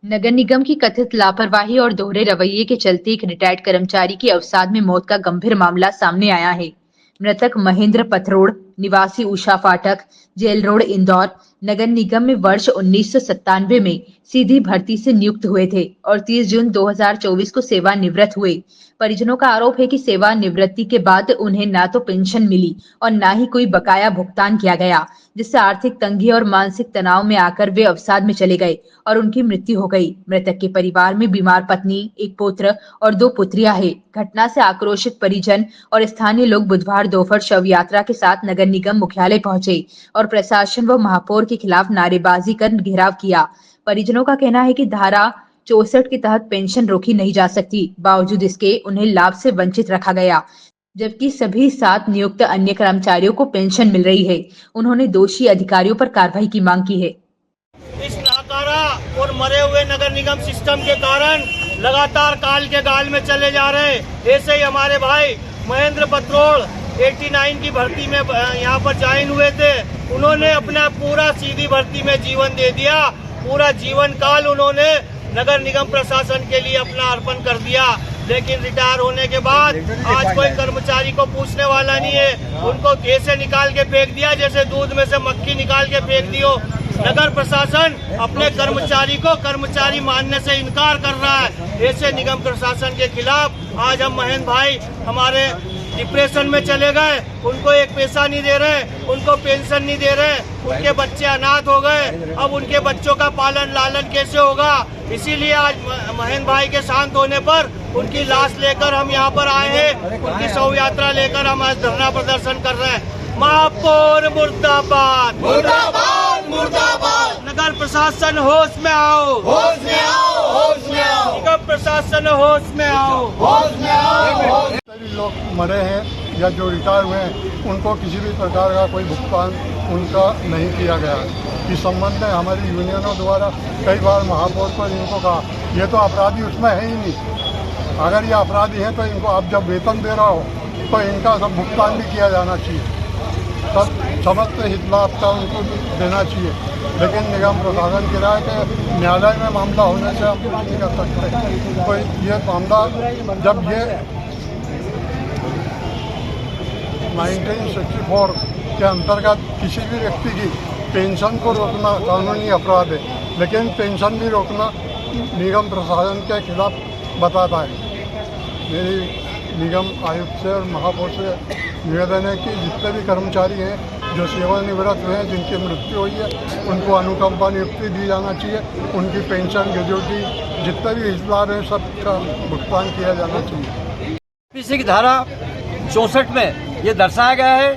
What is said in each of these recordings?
नगर निगम की कथित लापरवाही और दोहरे रवैये के चलते एक रिटायर्ड कर्मचारी की अवसाद में मौत का गंभीर मामला सामने आया है। मृतक महेंद्र पथरोड़, निवासी उषा फाटक, जेल रोड, इंदौर, नगर निगम में वर्ष 1997 में सीधी भर्ती से नियुक्त हुए थे और 30 जून 2024 को सेवानिवृत्त हुए। परिजनों का आरोप है कि सेवानिवृत्ति के बाद उन्हें ना तो पेंशन मिली और ना ही कोई बकाया भुगतान किया गया, जिससे आर्थिक तंगी और मानसिक तनाव में आकर वे अवसाद में चले गए और उनकी मृत्यु हो गई। मृतक के परिवार में बीमार पत्नी, एक पुत्र और 2 पुत्रियां हैं। घटना से आक्रोशित परिजन और स्थानीय लोग बुधवार दोपहर शव यात्रा के साथ नगर निगम मुख्यालय पहुंचे और प्रशासन व महापौर के खिलाफ नारेबाजी कर घेराव किया। परिजनों का कहना है कि धारा 64 के तहत पेंशन रोकी नहीं जा सकती, बावजूद इसके उन्हें लाभ से वंचित रखा गया, जबकि सभी 7 नियुक्त अन्य कर्मचारियों को पेंशन मिल रही है। उन्होंने दोषी अधिकारियों पर कार्रवाई की मांग की है। इस नाकारा और मरे हुए नगर निगम सिस्टम के कारण लगातार काल के गाल में चले जा रहे। ऐसे ही हमारे भाई महेंद्र पथरोड़ 89 की भर्ती में यहाँ पर ज्वाइन हुए थे। उन्होंने अपना पूरा सीधी भर्ती में जीवन दे दिया। पूरा जीवन काल उन्होंने नगर निगम प्रशासन के लिए अपना अर्पण कर दिया, लेकिन रिटायर होने के बाद आज कोई कर्मचारी को पूछने वाला नहीं है। उनको ऐसे निकाल के फेंक दिया जैसे दूध में से मक्खी निकाल के फेंक दियो। नगर प्रशासन अपने कर्मचारी को कर्मचारी मानने से इनकार कर रहा है। ऐसे निगम प्रशासन के खिलाफ आज हम महेंद्र भाई हमारे डिप्रेशन में चले गए। उनको एक पैसा नहीं दे रहे, उनको पेंशन नहीं दे रहे, उनके बच्चे अनाथ हो गए। अब उनके बच्चों का पालन लालन कैसे होगा? इसीलिए आज महेंद्र भाई के शांत होने पर उनकी लाश लेकर हम यहाँ पर आए हैं। उनकी शव यात्रा लेकर हम आज धरना प्रदर्शन कर रहे हैं। महापौर मुर्दाबाद, मुर्दाबाद, मुर्दाबाद। नगर प्रशासन होश में आओ, होश में आओ, होश में आओ। निगम प्रशासन होश में आओ, होश में आओ। सभी लोग मरे हैं या जो रिटायर हुए हैं उनको किसी भी प्रकार का कोई भुगतान उनका नहीं किया गया। इस संबंध में हमारी यूनियनों द्वारा कई बार महापौर पर इनको कहा, ये तो अपराधी उसमें है ही नहीं। अगर ये अपराधी हैं तो इनको आप जब वेतन दे रहा हो तो इनका सब भुगतान भी किया जाना चाहिए, सब समस्त हित लाभ का उनको देना चाहिए। लेकिन निगम प्रशासन की राय के न्यायालय में मामला होने से हम कुछ नहीं कर सकते। तो ये मामला जब ये 1964 के अंतर्गत किसी भी व्यक्ति की पेंशन को रोकना कानूनी अपराध है, लेकिन पेंशन भी रोकना निगम प्रशासन के खिलाफ बताता है। मेरी निगम आयुक्त से और महापौर से निवेदन है कि जितने भी कर्मचारी हैं जो सेवानिवृत्त हुए हैं, जिनकी मृत्यु हुई है, उनको अनुकंपा नियुक्ति दी जाना चाहिए। उनकी पेंशन, ग्रेजुटी, जितने भी हिस्सेदार हैं सबका भुगतान किया जाना चाहिए। पीसी की धारा 64 में ये दर्शाया गया है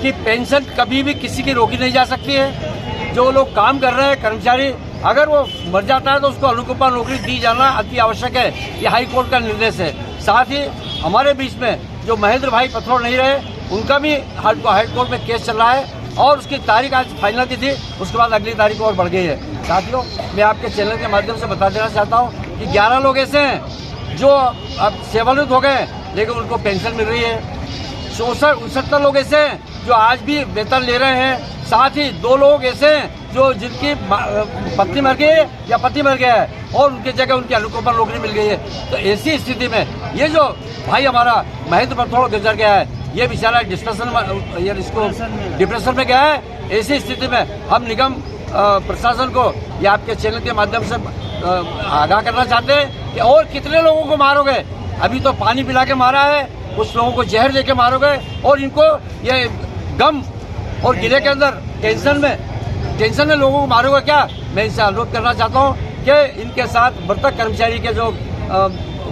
कि पेंशन कभी भी किसी की रोकी नहीं जा सकती है। जो लोग काम कर रहे हैं कर्मचारी, अगर वो मर जाता है तो उसको अनुकंपा नौकरी दी जाना अति आवश्यक है। ये हाई कोर्ट का निर्देश है। साथ ही हमारे बीच में जो महेंद्र भाई पथरोड़ नहीं रहे, उनका भी हाई कोर्ट में केस चल रहा है और उसकी तारीख आज फाइनल की थी, उसके बाद अगली तारीख और बढ़ गई है। साथियों, मैं आपके चैनल के माध्यम से बता देना चाहता हूँ कि 11 लोग ऐसे हैं जो अब सेवानिवृत्त हो गए लेकिन उनको पेंशन मिल रही है। 69 लोग ऐसे हैं जो आज भी वेतन ले रहे हैं। साथ ही 2 लोग ऐसे हैं जो जिनकी पत्नी मर गई है या पति मर गया है और उनकी जगह उनकी अनुकंपा नौकरी मिल गई है। तो ऐसी स्थिति में ये जो भाई हमारा महेंद्र पथरोड़ गुजर गया है, ये बेचारा डिप्रेशन में गया है। ऐसी स्थिति में हम निगम प्रशासन को या आपके चैनल के माध्यम से आगाह करना चाहते हैं कि और कितने लोगों को मारोगे। अभी तो पानी पिला के मारा है, कुछ लोगों को जहर देके मारोगे और इनको ये गम और गिले के अंदर टेंशन में लोगों को मारोगे क्या? मैं इनसे अनुरोध करना चाहता हूँ कि इनके साथ मृतक कर्मचारी के जो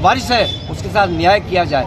वारिस है उसके साथ न्याय किया जाए।